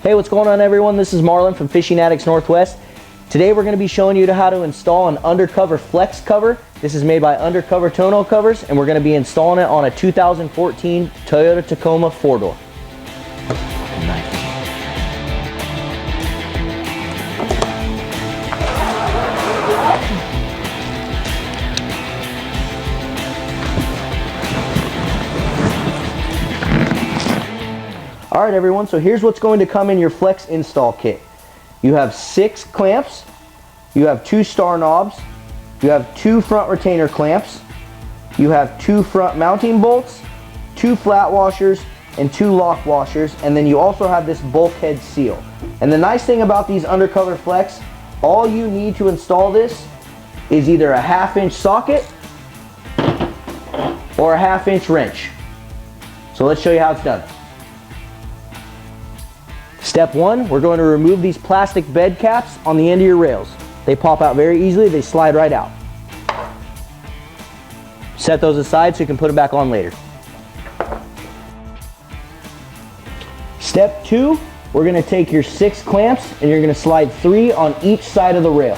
Hey, what's going on everyone? This is Marlon from Fishing Addicts Northwest. Today we're going to be showing you how to install an UnderCover Flex cover. This is made by UnderCover Tonneau covers, and we're going to be installing it on a 2014 Toyota Tacoma 4-door. Alright everyone, so here's what's going to come in your Flex install kit. You have 6 clamps, you have 2 star knobs, you have 2 front retainer clamps, you have 2 front mounting bolts, 2 flat washers, and 2 lock washers, and then you also have this bulkhead seal. And the nice thing about these UnderCover Flex, all you need to install this is either a 1/2 inch socket or a 1/2 inch wrench. So let's show you how it's done. Step 1, we're going to remove these plastic bed caps on the end of your rails. They pop out very easily, they slide right out. Set those aside so you can put them back on later. Step 2, we're going to take your 6 clamps and you're going to slide 3 on each side of the rail.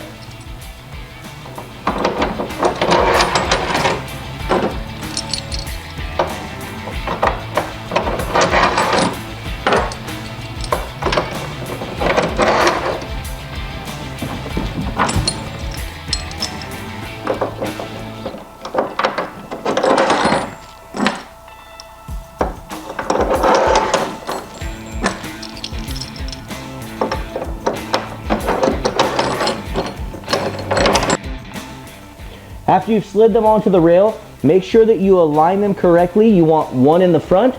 After you've slid them onto the rail, make sure that you align them correctly. You want one in the front,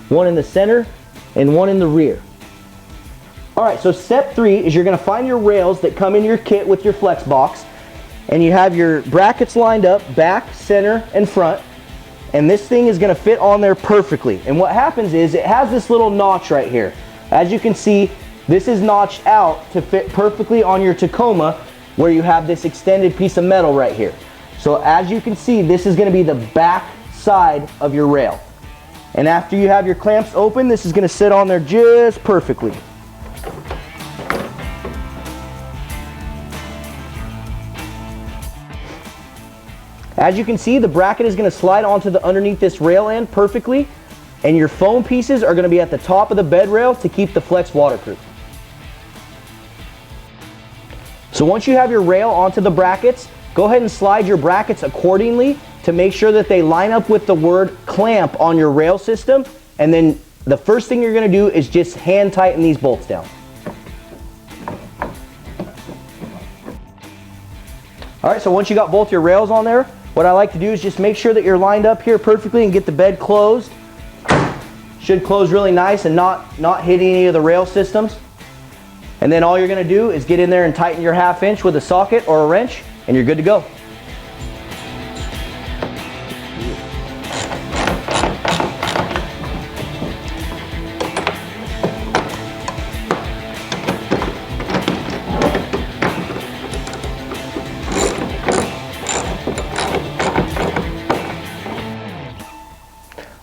one in the center, and one in the rear. Alright, so step 3 is you're going to find your rails that come in your kit with your Flex box, and you have your brackets lined up, back, center, and front, and this thing is going to fit on there perfectly. And what happens is it has this little notch right here. As you can see, this is notched out to fit perfectly on your Tacoma, where you have this extended piece of metal right here. So as you can see, this is going to be the back side of your rail. And after you have your clamps open, this is going to sit on there just perfectly. As you can see, the bracket is going to slide onto the underneath this rail end perfectly, and your foam pieces are going to be at the top of the bed rail to keep the Flex waterproof. So once you have your rail onto the brackets, go ahead and slide your brackets accordingly to make sure that they line up with the word clamp on your rail system, and then the first thing you're going to do is just hand tighten these bolts down. Alright, so once you got both your rails on there, what I like to do is just make sure that you're lined up here perfectly and get the bed closed. Should close really nice and not hit any of the rail systems. And then all you're going to do is get in there and tighten your 1/2 inch with a socket or a wrench, and you're good to go.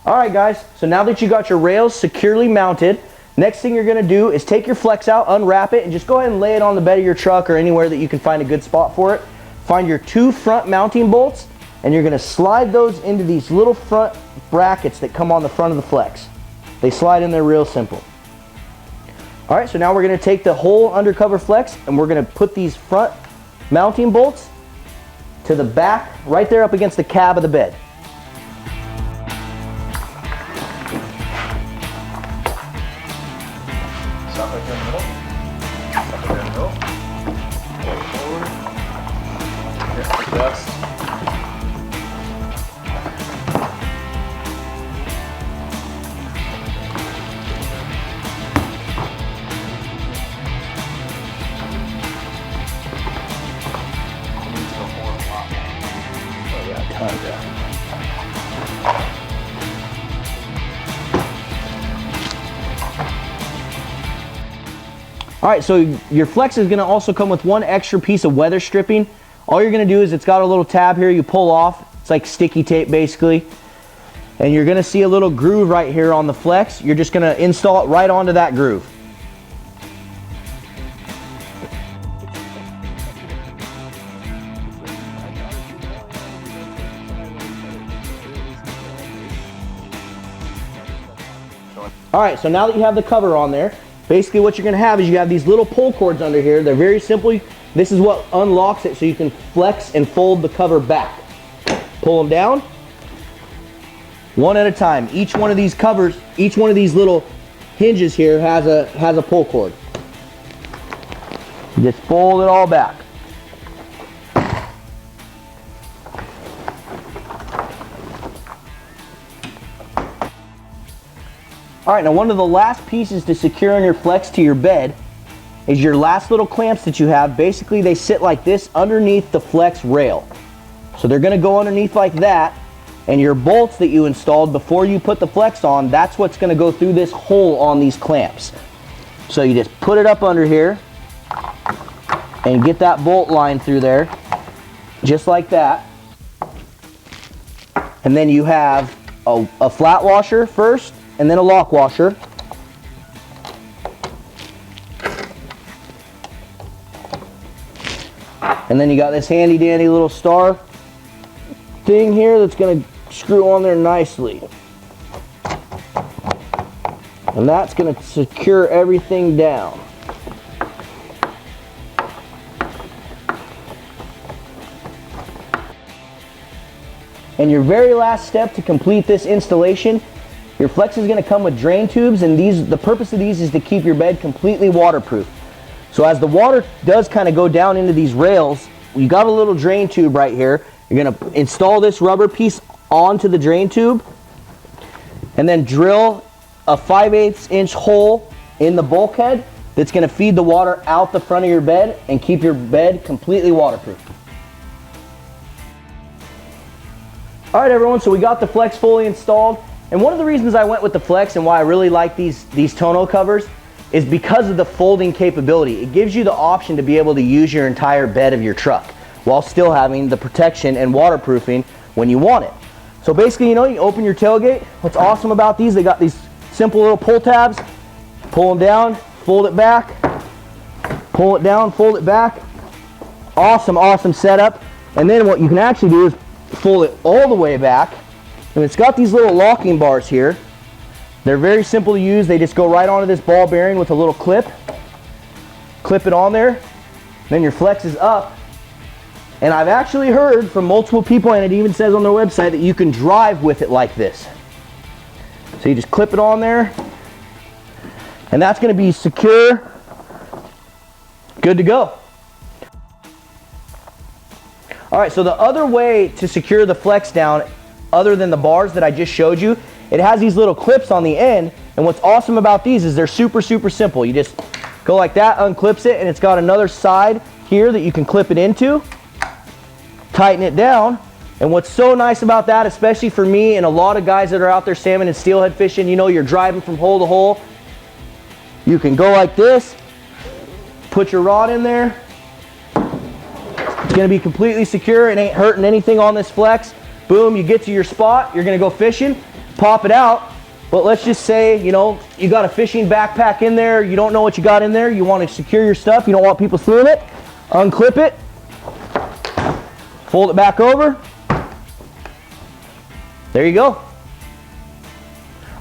Alright guys, so now that you got your rails securely mounted, next thing you're going to do is take your Flex out, unwrap it, and just go ahead and lay it on the bed of your truck or anywhere that you can find a good spot for it. Find your 2 front mounting bolts, and you're going to slide those into these little front brackets that come on the front of the Flex. They slide in there real simple. Alright, so now we're going to take the whole UnderCover Flex and we're going to put these front mounting bolts to the back, right there up against the cab of the bed. Stop right there in the middle. Stop right there in the middle. Pull forward. Get the dust. Needs to go forward a lot. Oh yeah, tons of. Alright, so your Flex is going to also come with one extra piece of weather stripping. All you're going to do is it's got a little tab here you pull off. It's like sticky tape basically. And you're going to see a little groove right here on the Flex. You're just going to install it right onto that groove. All right, so now that you have the cover on there, basically what you're gonna have is you have these little pull cords under here. They're very simple. This is what unlocks it so you can flex and fold the cover back. Pull them down, one at a time. Each one of these covers, each one of these little hinges here has a pull cord. Just fold it all back. All right, now one of the last pieces to secure on your Flex to your bed is your last little clamps that you have. Basically, they sit like this underneath the Flex rail. So they're gonna go underneath like that, and your bolts that you installed before you put the Flex on, that's what's gonna go through this hole on these clamps. So you just put it up under here and get that bolt line through there, just like that. And then you have a flat washer first, and then a lock washer. And then you got this handy dandy little star thing here that's going to screw on there nicely. And that's going to secure everything down. And your very last step to complete this installation, your Flex is going to come with drain tubes, and the purpose of these is to keep your bed completely waterproof. So as the water does kind of go down into these rails, you got a little drain tube right here. You're going to install this rubber piece onto the drain tube and then drill a 5/8 inch hole in the bulkhead that's going to feed the water out the front of your bed and keep your bed completely waterproof. All right, everyone, so we got the Flex fully installed. And one of the reasons I went with the Flex and why I really like these tonneau covers is because of the folding capability. It gives you the option to be able to use your entire bed of your truck while still having the protection and waterproofing when you want it. So basically, you open your tailgate. What's awesome about these, they got these simple little pull tabs. Pull them down, fold it back, pull it down, fold it back. Awesome, awesome setup. And then what you can actually do is fold it all the way back. And it's got these little locking bars here. They're very simple to use. They just go right onto this ball bearing with a little clip. Clip it on there. Then your Flex is up. And I've actually heard from multiple people, and it even says on their website, that you can drive with it like this. So you just clip it on there. And that's going to be secure. Good to go. All right, so the other way to secure the Flex down, other than the bars that I just showed you, it has these little clips on the end, and what's awesome about these is they're super simple. You just go like that, unclips it, and it's got another side here that you can clip it into, tighten it down. And what's so nice about that, especially for me and a lot of guys that are out there salmon and steelhead fishing, you're driving from hole to hole, you can go like this, put your rod in there. It's going to be completely secure. It ain't hurting anything on this Flex. Boom, you get to your spot, you're going to go fishing, pop it out. But let's just say, you got a fishing backpack in there, you don't know what you got in there, you want to secure your stuff, you don't want people seeing it, unclip it, fold it back over. There you go.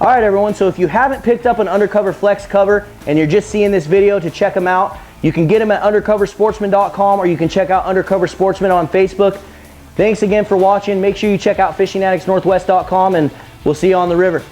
All right, everyone, so if you haven't picked up an UnderCover Flex cover and you're just seeing this video to check them out, you can get them at undercoversportsman.com, or you can check out Undercover Sportsman on Facebook. Thanks again for watching. Make sure you check out fishingaddictsnorthwest.com, and we'll see you on the river.